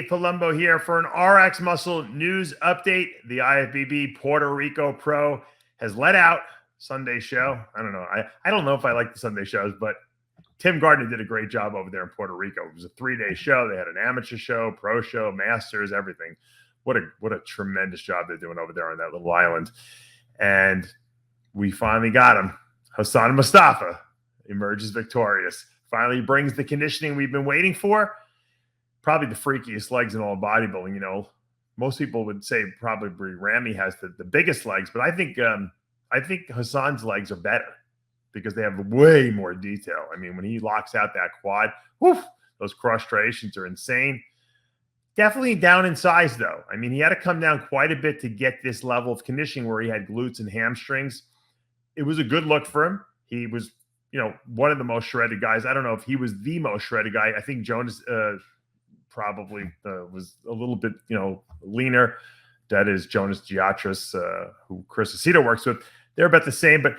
Palumbo here for an RX Muscle news update. The IFBB Puerto Rico Pro has let out Sunday show. I don't know. I don't know if I like the Sunday shows, but Tim Gardner did a great job over there in Puerto Rico. It was a 3-day show. They had an amateur show, pro show, masters, everything. What a tremendous job they're doing over there on that little island. And we finally got him. Hassan Mustafa emerges victorious. Finally brings the conditioning we've been waiting for. Probably the freakiest legs in all of bodybuilding. You know, most people would say probably Ramy has the biggest legs, but I think Hassan's legs are better because they have way more detail. I mean, when he locks out that quad, woof, those cross striations are insane. Definitely down in size, though. I mean, he had to come down quite a bit to get this level of conditioning where he had glutes and hamstrings. It was a good look for him. He was, you know, one of the most shredded guys. I don't know if he was the most shredded guy. I think Jonas probably was a little bit, you know, leaner. That is Jonas Giatris, who Chris Aceto works with. They're about the same, but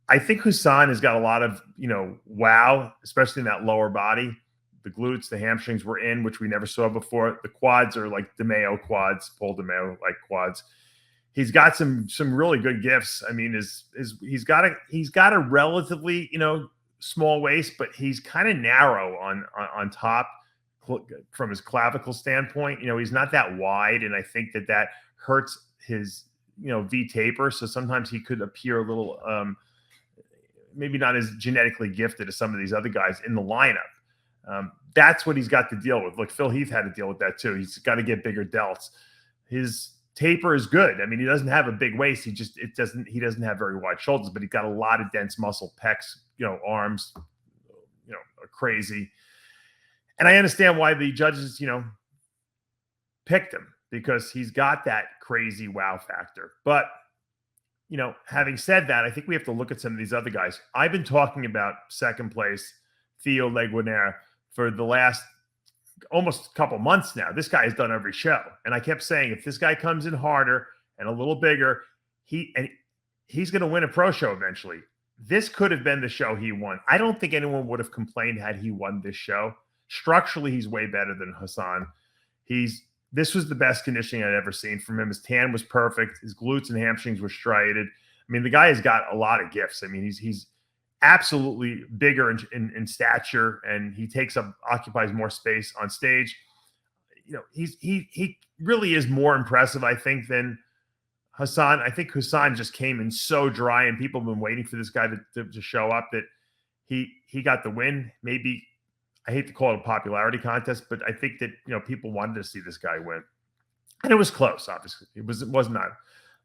I think Hassan has got a lot of, you know, wow, especially in that lower body. The glutes, the hamstrings were in, which we never saw before. The quads are like DeMeo quads, Paul DeMeo like quads. He's got some really good gifts. I mean, he's got a relatively, you know, small waist, but he's kind of narrow on top from his clavicle standpoint. You know, he's not that wide, and I think that hurts his, you know, V taper. So sometimes he could appear a little maybe not as genetically gifted as some of these other guys in the lineup. That's what he's got to deal with. Look, Phil Heath had to deal with that too. He's got to get bigger delts. His taper is good. I mean, he doesn't have a big waist. He doesn't have very wide shoulders, but he's got a lot of dense muscle, pecs, you know, arms, you know, are crazy. And I understand why the judges, you know, picked him, because he's got that crazy wow factor. But, you know, having said that, I think we have to look at some of these other guys. I've been talking about second place Theo Leguinera for the last almost couple months now. This guy has done every show. And I kept saying, if this guy comes in harder and a little bigger, he's going to win a pro show eventually. This could have been the show he won. I don't think anyone would have complained had he won this show. Structurally, he's way better than Hassan. This was the best conditioning I'd ever seen from him. His tan was perfect. His glutes and hamstrings were striated. I mean, the guy has got a lot of gifts. I mean, he's absolutely bigger in stature, and he occupies more space on stage. You know, he really is more impressive, I think, than Hassan. I think Hassan just came in so dry, and people have been waiting for this guy to show up, that he got the win. Maybe, I hate to call it a popularity contest, but I think that, you know, people wanted to see this guy win. And it was close, obviously. It was not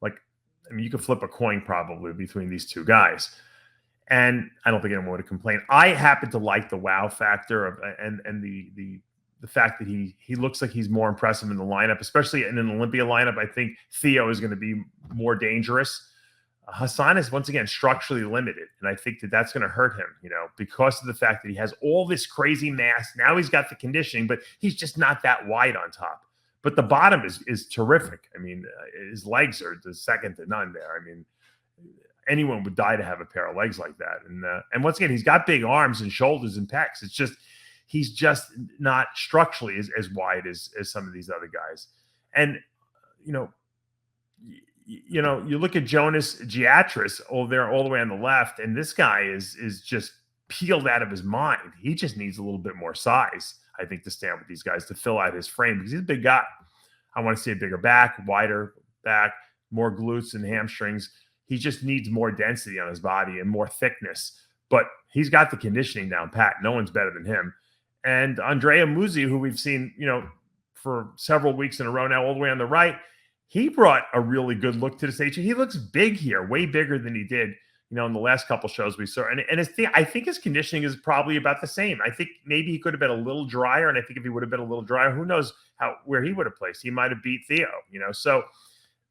like, I mean, you could flip a coin probably between these two guys. And I don't think anyone would have complained. I happen to like the wow factor and the fact that he looks like he's more impressive in the lineup, especially in an Olympia lineup. I think Theo is going to be more dangerous. Hassan is, once again, structurally limited, and I think that's going to hurt him, you know, because of the fact that he has all this crazy mass. Now he's got the conditioning, but he's just not that wide on top. But the bottom is terrific. I mean, his legs are the second to none there. I mean, anyone would die to have a pair of legs like that. And once again, he's got big arms and shoulders and pecs. It's just, he's just not structurally as wide as some of these other guys. And, you look at Jonas Giatris over there all the way on the left, and this guy is just peeled out of his mind. He just needs a little bit more size, I think, to stand with these guys, to fill out his frame, because he's a big guy. I want to see a bigger back, wider back, more glutes and hamstrings. He just needs more density on his body and more thickness. But he's got the conditioning down pat. No one's better than him. And Andrea Muzzi, who we've seen, you know, for several weeks in a row now, all the way on the right, he brought a really good look to the stage. He looks big here, way bigger than he did, you know, in the last couple shows we saw. And I think his conditioning is probably about the same. I think maybe he could have been a little drier, and I think if he would have been a little drier, who knows where he would have placed. He might have beat Theo, you know. So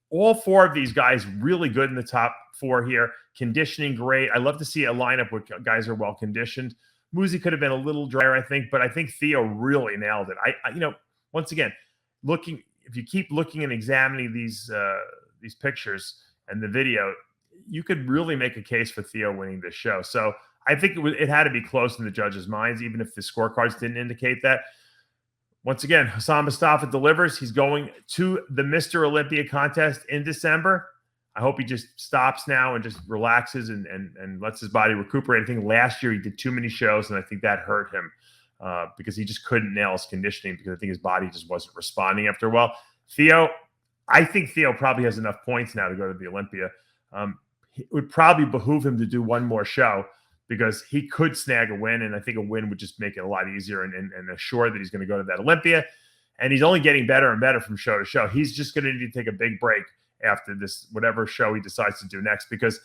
all four of these guys really good in the top four here. Conditioning great. I love to see a lineup where guys are well conditioned. Muzzi could have been a little drier, I think, but I think Theo really nailed it. I once again, if you keep looking and examining these pictures and the video, you could really make a case for Theo winning this show. So I think it had to be close in the judges' minds, even if the scorecards didn't indicate that. once again, Hassan Mustafa delivers. He's going to the Mr. Olympia contest in December. I hope he just stops now and just relaxes and lets his body recuperate. I think last year he did too many shows, and I think that hurt him because he just couldn't nail his conditioning because I think his body just wasn't responding after a while. I think Theo probably has enough points now to go to the Olympia. It would probably behoove him to do one more show because he could snag a win, and I think a win would just make it a lot easier and assure that he's going to go to that Olympia. And he's only getting better and better from show to show. He's just going to need to take a big break after this, whatever show he decides to do next, because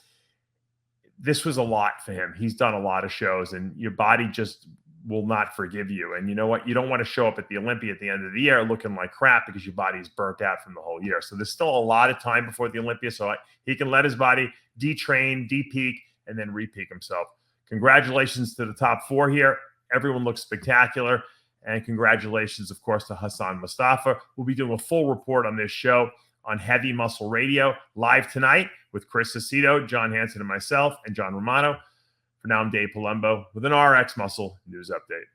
this was a lot for him. He's done a lot of shows, and your body just will not forgive you. And you know what? You don't want to show up at the Olympia at the end of the year looking like crap because your body is burnt out from the whole year. So there's still a lot of time before the Olympia, so he can let his body detrain, de-peak, and then re-peak himself. Congratulations to the top 4 here. Everyone looks spectacular. And congratulations, of course, to Hassan Mustafa. We'll be doing a full report on this show on Heavy Muscle Radio live tonight with Chris Aceto, John Hansen, and myself, and John Romano. For now, I'm Dave Palumbo with an RX Muscle News Update.